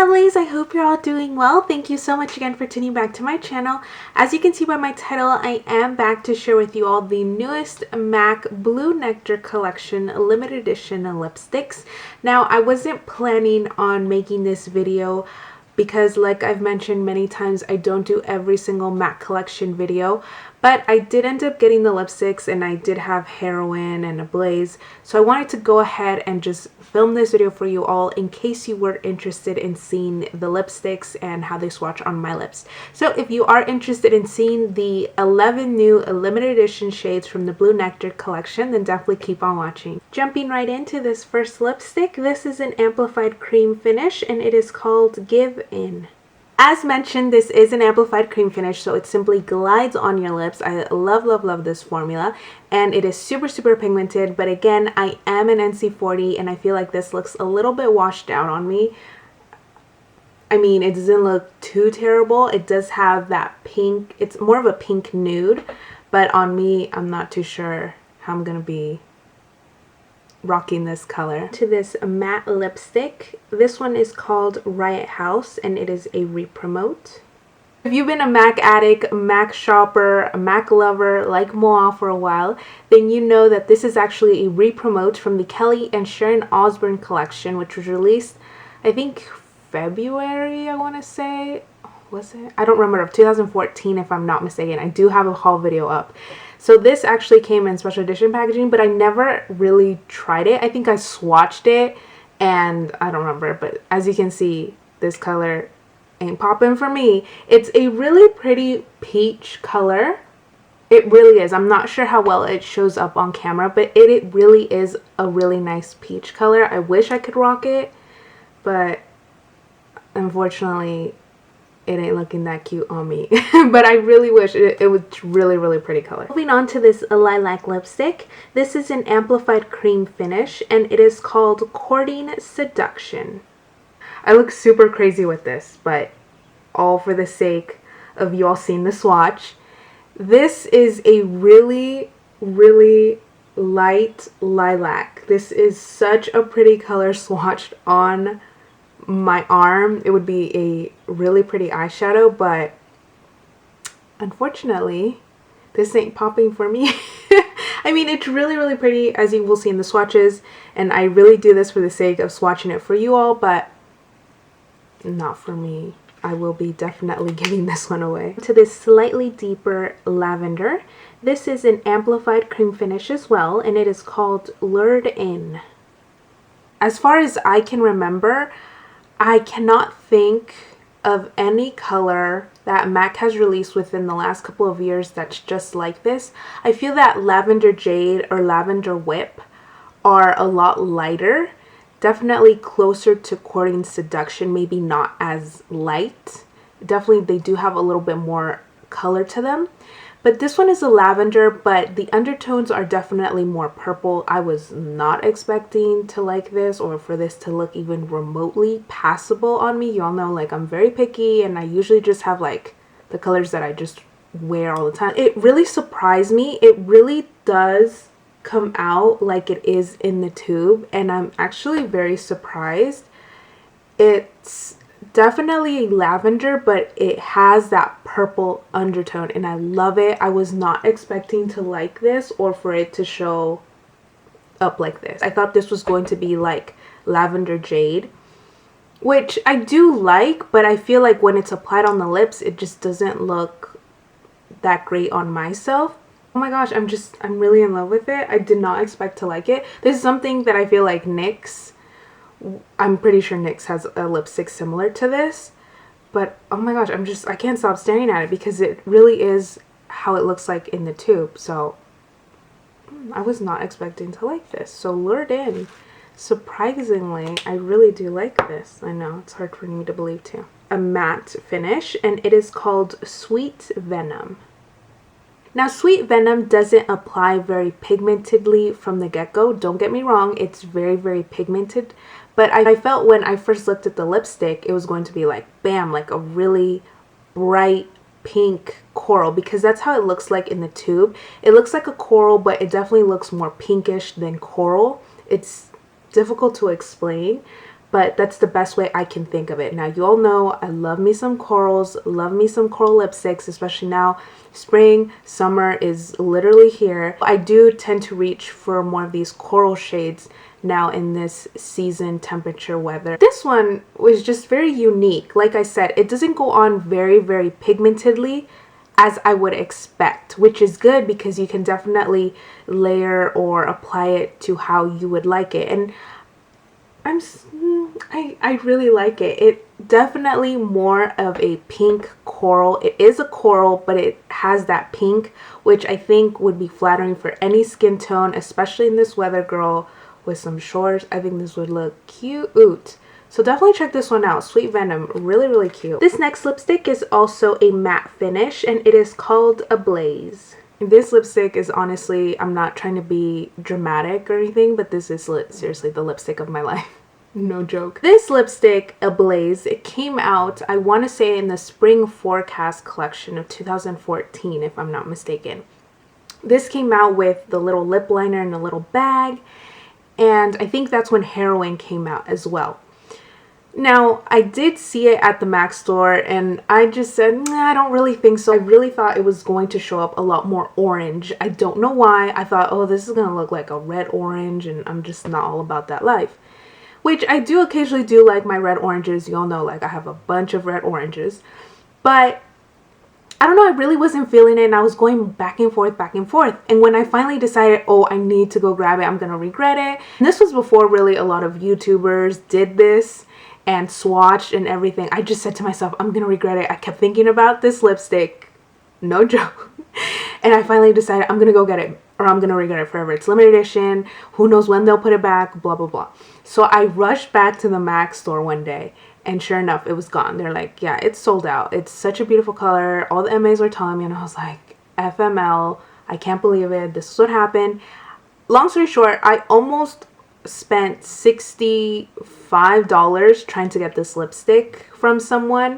lovelies, I hope you're all doing well. Thank you so much again for tuning back to my channel. As you can see by my title, I am back to share with you all the newest MAC Blue Nectar collection limited edition lipsticks. Now, I wasn't planning on making this video because, like I've mentioned many times, I don't do every single MAC collection video, but I did end up getting the lipsticks and I did have Heroine and a Blaze, so I wanted to go ahead and just film this video for you all in case you were interested in seeing the lipsticks and how they swatch on my lips. So if you are interested in seeing the 11 new limited edition shades from the Blue Nectar collection, then definitely keep on watching. Jumping right into this first lipstick, this is an amplified cream finish and it is called Give In. As mentioned, this is an amplified cream finish, so it simply glides on your lips. I love this formula, and it is super pigmented, but again, I am an NC40 and I feel like this looks a little bit washed out on me. I mean, it doesn't look too terrible. It does have that pink, it's more of a pink nude, but on me, I'm not too sure how I'm gonna be rocking this color. To this matte lipstick, this one is called Riot House and it is a re-promote. If you've been a MAC addict, MAC shopper, a MAC lover like Moa for a while, then you know that this is actually a re-promote from the Kelly and Sharon Osbourne collection, which was released, I think, February, I want to say. Was it? I don't remember, of 2014 if I'm not mistaken. I do have a haul video up. So this actually came in special edition packaging, but I never really tried it. I think I swatched it and I don't remember, but as you can see, this color ain't popping for me. It's a really pretty peach color. It really is. I'm not sure how well it shows up on camera, but it really is a really nice peach color. I wish I could rock it, but unfortunately it ain't looking that cute on me. But I really wish it was really pretty color. Moving on to this lilac lipstick. This is an amplified cream finish and it is called Courting Seduction. I look super crazy with this, but all for the sake of you all seeing the swatch. This is a really light lilac. This is such a pretty color swatched on my arm. It would be a really pretty eyeshadow, but unfortunately this ain't popping for me. I mean, it's really pretty, as you will see in the swatches, and I really do this for the sake of swatching it for you all, but not for me. I will be definitely giving this one away. To this slightly deeper lavender, this is an amplified cream finish as well, and it is called Lured In. As far as I can remember, I cannot think of any color that MAC has released within the last couple of years that's just like this. I feel that Lavender Jade or Lavender Whip are a lot lighter, definitely closer to Courting Seduction, maybe not as light. Definitely they do have a little bit more color to them. But this one is a lavender, but the undertones are definitely more purple. I was not expecting to like this or for this to look even remotely passable on me. Y'all know, like, I'm very picky and I usually just have like the colors that I just wear all the time. It really surprised me. It really does come out like it is in the tube and I'm actually very surprised. It's definitely lavender, but it has that purple undertone and I love it. I was not expecting to like this or for it to show up like this. I thought this was going to be like Lavender Jade, which I do like, but I feel like when it's applied on the lips, it just doesn't look that great on myself. Oh my gosh, I'm really in love with it. I did not expect to like it. This is something that I feel like NYX, I'm pretty sure NYX has a lipstick similar to this, but oh my gosh, I can't stop staring at it because it really is how it looks like in the tube. So I was not expecting to like this. So Lured In, surprisingly, I really do like this. I know, it's hard for me to believe too. A matte finish and it is called Sweet Venom. Now, Sweet Venom doesn't apply very pigmentedly from the get-go. Don't get me wrong, it's very pigmented. But I felt when I first looked at the lipstick, it was going to be like, bam, like a really bright pink coral, because that's how it looks like in the tube. It looks like a coral, but it definitely looks more pinkish than coral. It's difficult to explain, but that's the best way I can think of it. Now, you all know I love me some corals, love me some coral lipsticks, especially now. Spring, summer is literally here. I do tend to reach for more of these coral shades now in this season temperature weather. This one was just very unique. Like I said, it doesn't go on very, very pigmentedly as I would expect, which is good because you can definitely layer or apply it to how you would like it. And I really like it. It definitely more of a pink coral. It is a coral, but it has that pink, which I think would be flattering for any skin tone, especially in this weather, girl, with some shorts. I think this would look cute. So definitely check this one out. Sweet Venom, really, really cute. This next lipstick is also a matte finish, and it is called Ablaze. This lipstick is honestly, I'm not trying to be dramatic or anything, but this is seriously the lipstick of my life. No joke. This lipstick, Ablaze, it came out, I want to say, in the Spring Forecast collection of 2014, if I'm not mistaken. This came out with the little lip liner in a little bag, and I think that's when Heroine came out as well. Now, I did see it at the MAC store, and I just said, nah, I don't really think so. I really thought it was going to show up a lot more orange. I don't know why. I thought, oh, this is going to look like a red orange, and I'm just not all about that life. Which I do occasionally do like my red oranges. You all know, like, I have a bunch of red oranges. But I don't know, I really wasn't feeling it, and I was going back and forth. And when I finally decided, oh, I need to go grab it, I'm going to regret it. And this was before really a lot of YouTubers did this and swatched and everything. I just said to myself, I'm going to regret it. I kept thinking about this lipstick. No joke. And I finally decided I'm going to go get it, or I'm going to regret it forever. It's limited edition. Who knows when they'll put it back, blah, blah, blah. So I rushed back to the MAC store one day, and sure enough, it was gone. They're like, yeah, it's sold out. It's such a beautiful color. All the MAs were telling me, and I was like, FML, I can't believe it. This is what happened. Long story short, I almost spent $65 trying to get this lipstick from someone.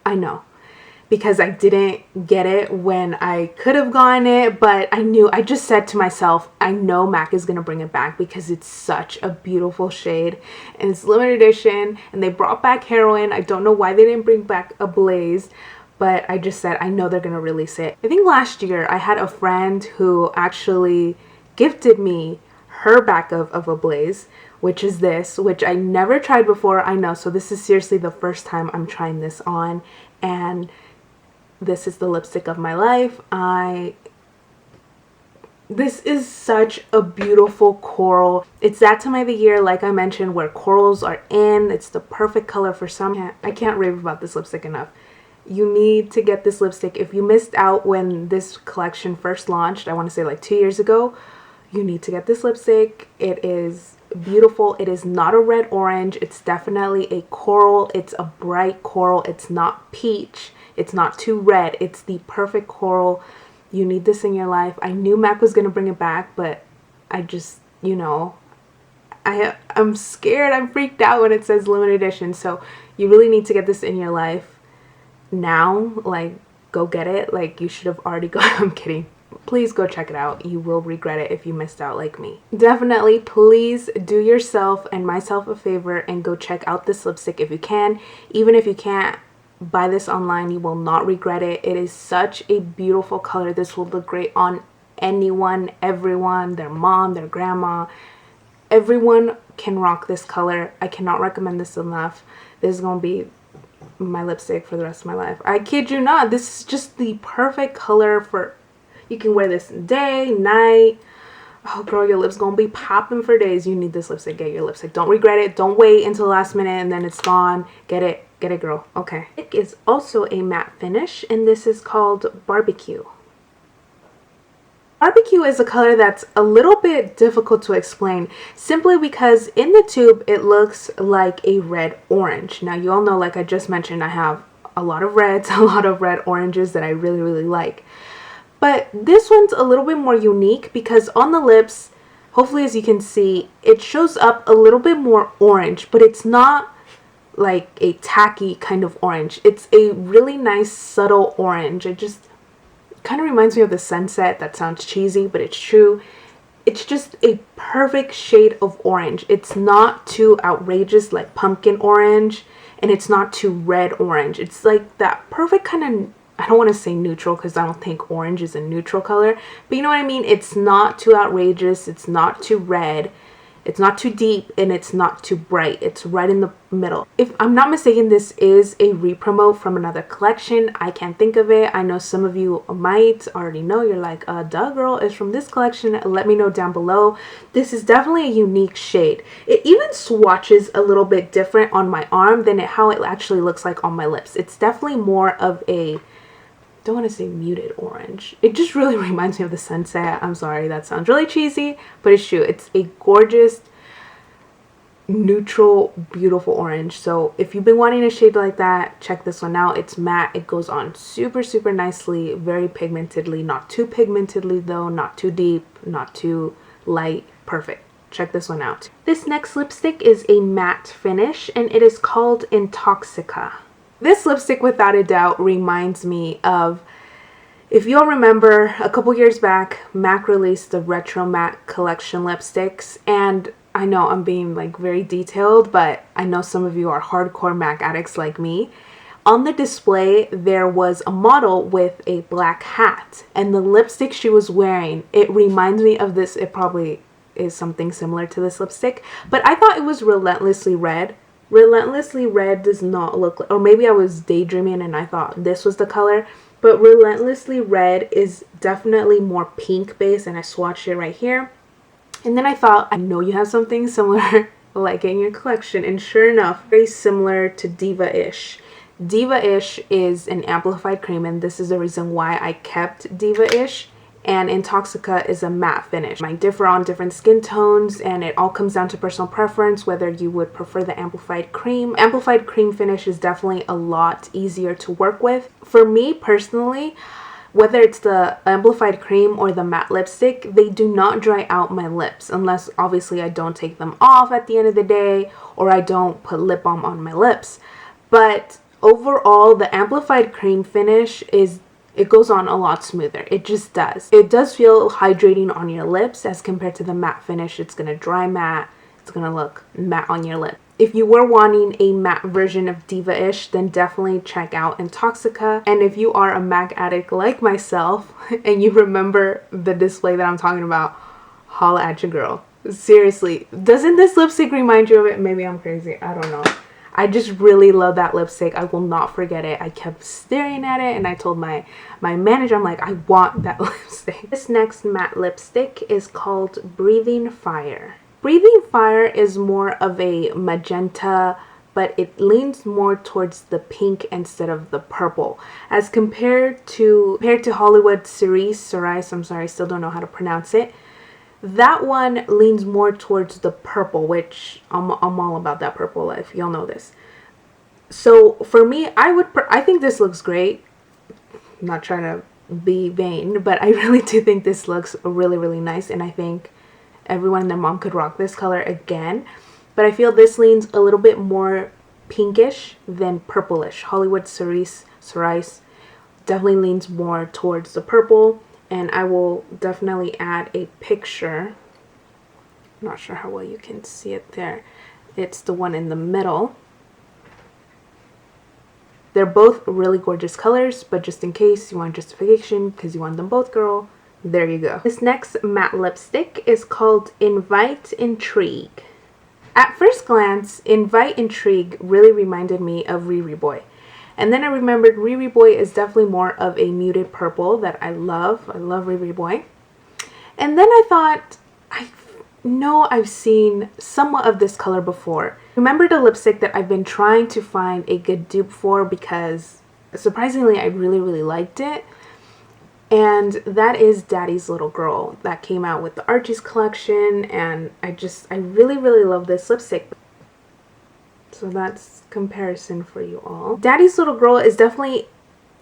I know, because I didn't get it when I could have gotten it, but I just said to myself, I know MAC is going to bring it back because it's such a beautiful shade and it's limited edition, and they brought back Heroine. I don't know why they didn't bring back Ablaze, but I just said, I know they're going to release it. I think last year I had a friend who actually gifted me her back of Ablaze, which is this, which I never tried before. I know, so this is seriously the first time I'm trying this on, and this is the lipstick of my life. This is such a beautiful coral. It's that time of the year, like I mentioned, where corals are in. It's the perfect color for some. I can't rave about this lipstick enough. You need to get this lipstick. If you missed out when this collection first launched, I want to say like 2 years ago, you need to get this lipstick. It is beautiful. It is not a red orange. It's definitely a coral. It's a bright coral. It's not peach. It's not too red. It's the perfect coral. You need this in your life. I knew MAC was going to bring it back, but I just, you know, I'm scared. I'm freaked out when it says limited edition. So you really need to get this in your life now. Like, go get it. Like, you should have already got I'm kidding. Please go check it out. You will regret it if you missed out like me. Definitely, please do yourself and myself a favor and go check out this lipstick if you can. Even if you can't buy this online, you will not regret it. It is such a beautiful color. This will look great on anyone, everyone, their mom, their grandma. Everyone can rock this color. I cannot recommend this enough. This is going to be my lipstick for the rest of my life. I kid you not. This is just the perfect color for... You can wear this day, night. Oh, girl, your lips gonna be popping for days. You need this lipstick. Get your lipstick. Don't regret it. Don't wait until the last minute and then it's gone. Get it. Get it, girl. Okay. It is also a matte finish, and this is called Barbecue. Barbecue is a color that's a little bit difficult to explain, simply because in the tube, it looks like a red orange. Now, you all know, like I just mentioned, I have a lot of reds, a lot of red oranges that I really, really like. But this one's a little bit more unique because on the lips, hopefully as you can see, it shows up a little bit more orange, but it's not like a tacky kind of orange. It's a really nice subtle orange. It just kind of reminds me of the sunset. That sounds cheesy, but it's true. It's just a perfect shade of orange. It's not too outrageous like pumpkin orange, and it's not too red orange. It's like that perfect kind of, I don't want to say neutral because I don't think orange is a neutral color, but you know what I mean? It's not too outrageous, it's not too red, it's not too deep, and it's not too bright. It's right in the middle. If I'm not mistaken, this is a re-promote from another collection. I can't think of it. I know some of you might already know. You're like, duh girl, it's from this collection. Let me know down below. This is definitely a unique shade. It even swatches a little bit different on my arm than how it actually looks like on my lips. It's definitely more of a, don't want to say muted orange. It just really reminds me of the sunset. I'm sorry, that sounds really cheesy, but it's true. It's a gorgeous, neutral, beautiful orange. So if you've been wanting a shade like that, check this one out. It's matte. It goes on super, super nicely, very pigmentedly. Not too pigmentedly though, not too deep, not too light. Perfect. Check this one out. This next lipstick is a matte finish, and it is called Intoxica. This lipstick, without a doubt, reminds me of, if you'll remember, a couple years back, MAC released the Retro Matte Collection lipsticks, and I know I'm being like very detailed, but I know some of you are hardcore MAC addicts like me. On the display, there was a model with a black hat, and the lipstick she was wearing, it reminds me of this. It probably is something similar to this lipstick, but I thought it was Relentlessly Red. Relentlessly Red does not look like, or maybe I was daydreaming and I thought this was the color, but Relentlessly Red is definitely more pink based, and I swatched it right here. And then I thought, I know you have something similar like in your collection, and sure enough, very similar to Diva-ish. Diva-ish is an amplified cream, and this is the reason why I kept Diva-ish. And Intoxica is a matte finish. Might differ on different skin tones, and it all comes down to personal preference, whether you would prefer the amplified cream. Amplified cream finish is definitely a lot easier to work with. For me personally, whether it's the amplified cream or the matte lipstick, they do not dry out my lips, unless obviously I don't take them off at the end of the day, or I don't put lip balm on my lips. But overall, the amplified cream finish is, it goes on a lot smoother. It just does. It does feel hydrating on your lips as compared to the matte finish. It's going to dry matte. It's going to look matte on your lip. If you were wanting a matte version of Diva-ish, then definitely check out Intoxica. And if you are a MAC addict like myself and you remember the display that I'm talking about, holla at your girl. Seriously, doesn't this lipstick remind you of it? Maybe I'm crazy. I don't know. I just really love that lipstick. I will not forget it. I kept staring at it, and I told my manager, I'm like, I want that lipstick. This next matte lipstick is called Breathing Fire. Breathing Fire is more of a magenta, but it leans more towards the pink instead of the purple. As compared to Hollywood Cerise, I'm sorry, I still don't know how to pronounce it. That one leans more towards the purple, which I'm all about that purple, if y'all know this. So for me, I think this looks great. I'm not trying to be vain, but I really do think this looks really, really nice, and I think everyone and their mom could rock this color again. But I feel this leans a little bit more pinkish than purplish. Hollywood Cerise definitely leans more towards the purple. And I will definitely add a picture. I'm not sure how well you can see it there. It's the one in the middle. They're both really gorgeous colors, but just in case you want justification, because you want them both, girl, there you go. This next matte lipstick is called Invite Intrigue. At first glance, Invite Intrigue really reminded me of Riri Boy. And then I remembered Riri Boy is definitely more of a muted purple that I love. I love Riri Boy. And then I thought, I know I've seen somewhat of this color before. Remembered a lipstick that I've been trying to find a good dupe for because surprisingly I really, really liked it. And that is Daddy's Little Girl that came out with the Archie's collection. And I really, really love this lipstick. So that's comparison for you all. Daddy's Little Girl is definitely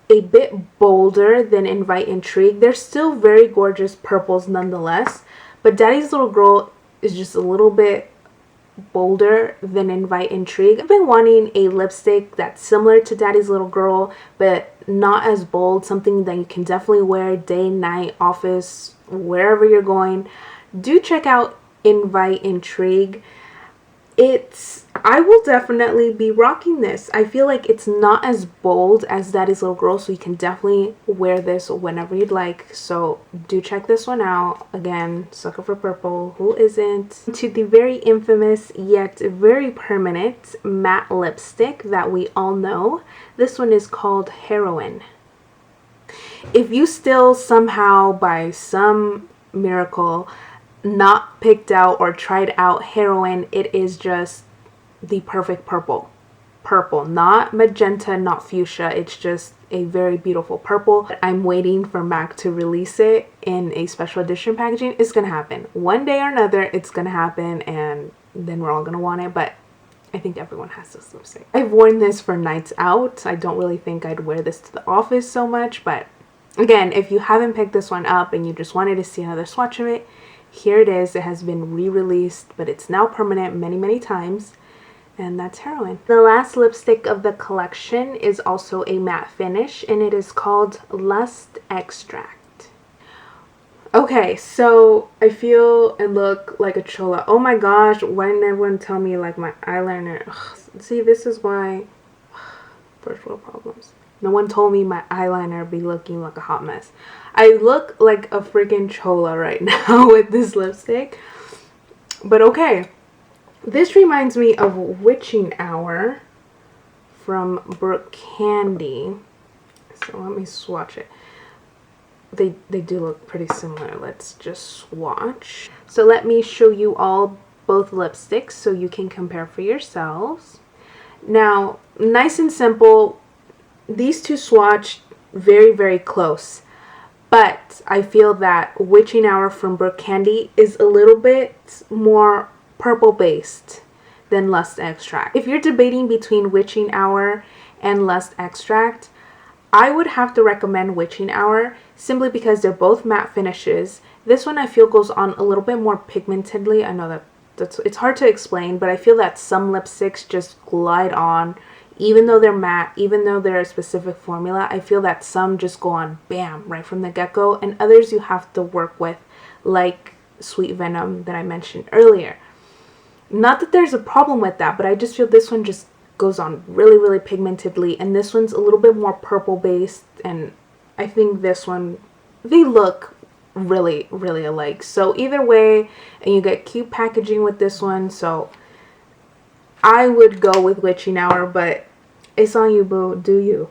a bit bolder than Invite Intrigue. They're still very gorgeous purples nonetheless, but Daddy's Little Girl is just a little bit bolder than Invite Intrigue. I've been wanting a lipstick that's similar to Daddy's Little Girl, but not as bold. Something that you can definitely wear day, night, office, wherever you're going. do check out Intrigue. I will definitely be rocking this. I feel like it's not as bold as Daddy's Little Girl, so you can definitely wear this whenever you'd like. So do check this one out. Again, sucker for purple. Who isn't? To the very infamous yet very permanent matte lipstick that we all know. This one is called Heroine. If you still somehow, by some miracle, not picked out or tried out Heroine, it is just the perfect purple. Not magenta, not fuchsia. It's just a very beautiful purple. I'm waiting for MAC to release it in a special edition packaging. It's gonna happen one day or another. It's gonna happen, and then we're all gonna want it. But I think everyone has this lipstick. I've worn this for nights out. I don't really think I'd wear this to the office so much, but again, if you haven't picked this one up and you just wanted to see another swatch of it, here it is. It has been re-released, but it's now permanent many times, and that's Heroine. The last lipstick of the collection is also a matte finish, and it is called Lust Extract. Okay, so I feel and look like a chola. Oh my gosh, why didn't everyone tell me like my eyeliner? Ugh, see, this is why first world problems. No one told me my eyeliner be looking like a hot mess. I look like a freaking chola right now with this lipstick. But okay. This reminds me of Witching Hour from Brooke Candy. So let me swatch it. They do look pretty similar. Let's just swatch. So let me show you all both lipsticks so you can compare for yourselves. Now, nice and simple. These two swatched very close, but I feel that Witching Hour from Brooke Candy is a little bit more purple based than Lust Extract. If you're debating between Witching Hour and Lust Extract, I would have to recommend Witching Hour simply because they're both matte finishes. This one I feel goes on a little bit more pigmentedly. I know it's hard to explain, but I feel that some lipsticks just glide on. Even though they're matte, even though they're a specific formula, I feel that some just go on bam right from the get-go, and others you have to work with, like Sweet Venom that I mentioned earlier. Not that there's a problem with that, but I just feel this one just goes on really pigmentedly, and this one's a little bit more purple based, and I think this one, they look really alike. So either way, and you get cute packaging with this one, so I would go with Witching Hour, but it's on you, boo. Do you?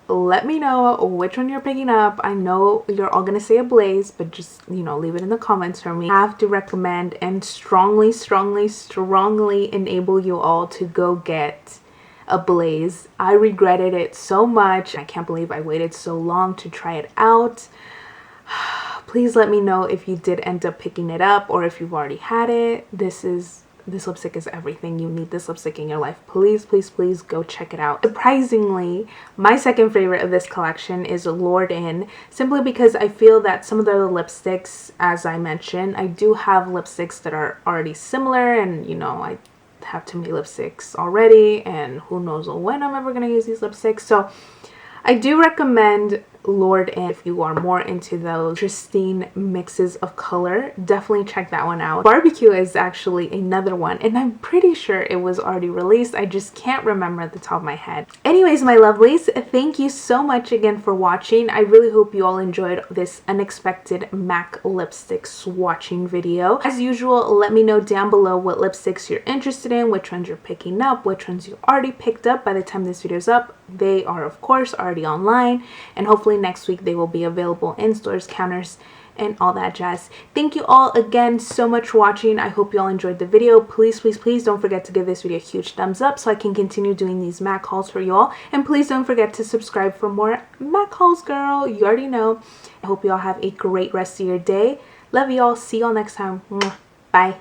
Let me know which one you're picking up. I know you're all gonna say a Blaze, but just, you know, leave it in the comments for me. I have to recommend and strongly enable you all to go get a Blaze. I regretted it so much. I can't believe I waited so long to try it out. Please let me know if you did end up picking it up or if you've already had it. This lipstick is everything. You need this lipstick in your life. Please go check it out. Surprisingly, my second favorite of this collection is Lured In, simply because I feel that some of the other lipsticks, as I mentioned, I do have lipsticks that are already similar, and you know, I have too many lipsticks already, and who knows when I'm ever gonna use these lipsticks. So I do recommend Lord and if you are more into those pristine mixes of color, definitely check that one out. Barbecue is actually another one, and I'm pretty sure it was already released. I just can't remember at the top of my head. Anyways, my lovelies, thank you so much again for watching. I really hope you all enjoyed this unexpected MAC lipstick swatching video. As usual, let me know down below what lipsticks you're interested in, which ones you're picking up, which ones you already picked up by the time this video's up. They are, of course, already online, and hopefully next week they will be available in stores, counters, and all that jazz. Thank you all again so much for watching. I hope you all enjoyed the video. Please, please, please don't forget to give this video a huge thumbs up so I can continue doing these MAC hauls for you all. And please don't forget to subscribe for more MAC hauls, girl. You already know. I hope you all have a great rest of your day. Love you all. See you all next time. Bye.